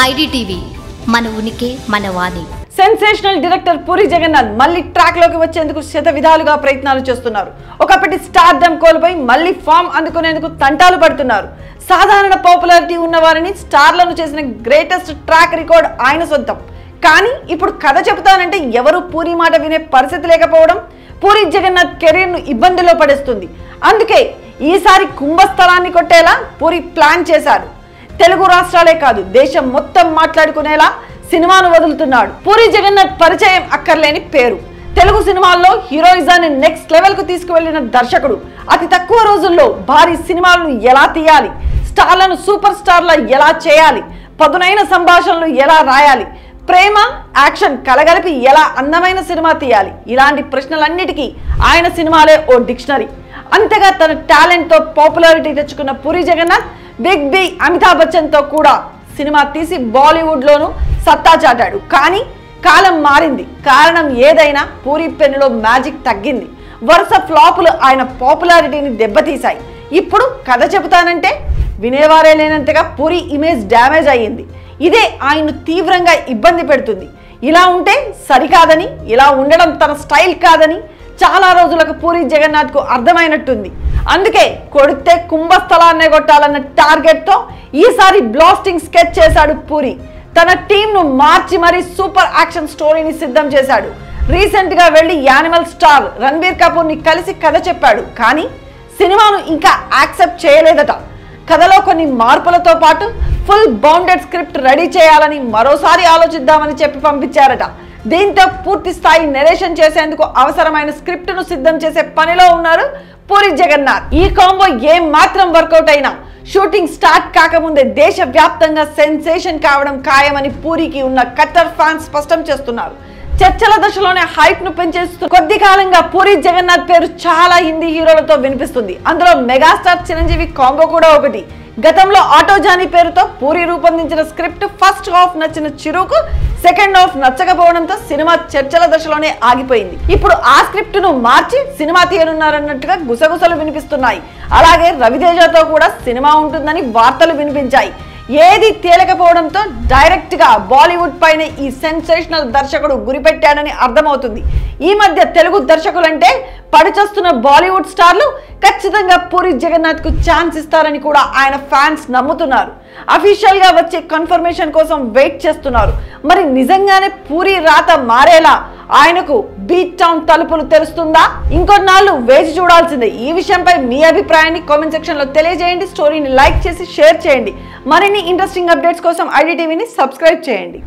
IDTV మన ఉనికి మన వాణి. సెన్సేషనల్ డైరెక్టర్ పూరి జగన్నాథ్ మళ్ళీ ట్రాక్ లోకి వచ్చేందుకు శత విధాలుగా ప్రయత్నాలు చేస్తున్నారు. ఒకప్పటి స్టార్డమ్ కోల్పోయి మళ్ళీ ఫామ్ అందుకునేందుకు తంటాలు పడుతున్నారు. సాధారణ పాపులారిటీ ఉన్న వారిని స్టార్లను చేసిన గ్రేటెస్ట్ ట్రాక్ రికార్డ్ ఆయన సొంతం. కానీ ఇప్పుడు కథ చెబుతానంటే ఎవరు పూరి మాట వినే పరిస్థితి లేకపోవడం పూరి జగన్నాథ్ కెరీర్ ను ఇబ్బందిలో పడేస్తుంది. అందుకే ఈసారి కుంభస్థలాన్ని కొట్టేలా పూరి ప్లాన్ చేశారు. తెలుగు రాష్ట్రాలే కాదు దేశం మొత్తం మాట్లాడుకునేలా సినిమాను వదులుతున్నాడు. పూరి జగన్నాథ్ పరిచయం అక్కర్లేని పేరు. తెలుగు సినిమాల్లో హీరోయిజాన్ని నెక్స్ట్ లెవెల్ కు తీసుకువెళ్లిన దర్శకుడు. అతి తక్కువ రోజుల్లో భారీ సినిమాలను ఎలా తీయాలి, స్టార్లను సూపర్ స్టార్ల ఎలా చేయాలి, పదునైన సంభాషణలు ఎలా రాయాలి, ప్రేమ యాక్షన్ కలగలిపి ఎలా అందమైన సినిమా తీయాలి, ఇలాంటి ప్రశ్నలన్నిటికీ ఆయన సినిమాలే ఓ డిక్షనరీ. అంతగా తన టాలెంట్ తో పాపులారిటీ తెచ్చుకున్న పూరి జగన్నాథ్ బిగ్ బి అమితాబ్ బచ్చన్ తో కూడా సినిమా తీసి బాలీవుడ్ లోను సత్తా చాటాడు. కానీ కాలం మారింది. కారణం ఏదైనా పూరి పెన్నులో మ్యాజిక్ తగ్గింది. వరుస ఫ్లాపులు ఆయన పాపులారిటీని దెబ్బతీశాయి. ఇప్పుడు కథ చెబుతానంటే వినేవారే లేనంతగా పూరి ఇమేజ్ డ్యామేజ్ అయ్యింది. ఇదే ఆయన్ను తీవ్రంగా ఇబ్బంది పెడుతుంది. ఇలా ఉంటే సరికాదని, ఇలా ఉండడం తన స్టైల్ కాదని చాలా రోజులకు పూరి జగన్నాథ్ కు అర్థమైనట్టుంది. అందుకే కొడితే కుంభస్థలాన్నే కొట్టాలన్న టార్గెట్ తో ఈసారి బ్లాస్టింగ్ స్కెచ్ చేశాడు పూరి. తన టీమ్ ను మార్చి మరీ సూపర్ యాక్షన్ స్టోరీని సిద్ధం చేశాడు. రీసెంట్ గా వెళ్లి యానిమల్ స్టార్ రణబీర్ కపూర్ ని కలిసి కథ చెప్పాడు. కానీ సినిమాను ఇంకా యాక్సెప్ట్ చేయలేదట. కథలో కొన్ని మార్పులతో పాటు ఫుల్ బౌండెడ్ స్క్రిప్ట్ రెడీ చేయాలని మరోసారి ఆలోచిద్దామని చెప్పి పంపించారట. దీంతో పూర్తి స్థాయి నెరేషన్ చేసేందుకు అవసరమైన స్క్రిప్ట్ ను సిద్ధం చేసే పనిలో ఉన్నారు పూరి జగన్నాథ్. ఈ కాంబో ఏం మాత్రం వర్కౌట్ అయినా షూటింగ్ స్టార్ట్ కాకముందే దేశవ్యాప్తంగా సెన్సేషన్ కావడం ఖాయమని పూరికి ఉన్న కట్టర్ ఫ్యాన్స్ స్పష్టం చేస్తున్నారు. చర్చల దశలోనే హైప్ ను పెంచేస్తూ కొద్ది కాలంగా పూరి జగన్నాథ్ పేరు చాలా హిందీ హీరోలతో వినిపిస్తుంది. అందులో మెగాస్టార్ చిరంజీవి కాంబో కూడా ఒకటి. గతంలో ఆటో జానీ పేరుతో పూరి రూపొందించిన స్క్రిప్ట్ ఫస్ట్ హాఫ్ నచ్చిన చిరుకు సెకండ్ హాఫ్ నచ్చకపోవడంతో సినిమా చర్చల దశలోనే ఆగిపోయింది. ఇప్పుడు ఆ స్క్రిప్ట్ ను మార్చి సినిమా తీయనున్నారన్నట్టుగా గుసగుసలు వినిపిస్తున్నాయి. అలాగే రవితేజతో కూడా సినిమా ఉంటుందని వార్తలు వినిపించాయి. ఏది తేలకపోవడంతో డైరెక్ట్ గా బాలీవుడ్ పైన ఈ సెన్సేషనల్ దర్శకుడు గురిపెట్టాడని అర్థమవుతుంది. ఈ మధ్య తెలుగు దర్శకులంటే పడిచొస్తున్న బాలీవుడ్ స్టార్లు ఖచ్చితంగా పూరి జగన్నాథ్ కు ఛాన్స్ ఇస్తారని కూడా ఆయన ఫ్యాన్స్ నమ్ముతున్నారు. అఫీషియల్ గా వచ్చే కన్ఫర్మేషన్ కోసం వెయిట్ చేస్తున్నారు. మరి నిజంగానే పూరి రాత మారేలా ఆయనకు బీట్ టౌన్ తలుపులు తెరుస్తుందా? ఇంకొన్నాళ్ళు వేచి చూడాల్సిందే. ఈ విషయంపై మీ అభిప్రాయాన్ని కామెంట్ సెక్షన్ లో తెలియజేయండి. స్టోరీని లైక్ చేసి షేర్ చేయండి. మరిన్ని ఇంట్రెస్టింగ్ అప్డేట్స్ కోసం ఐడిటీవీని సబ్స్క్రైబ్ చేయండి.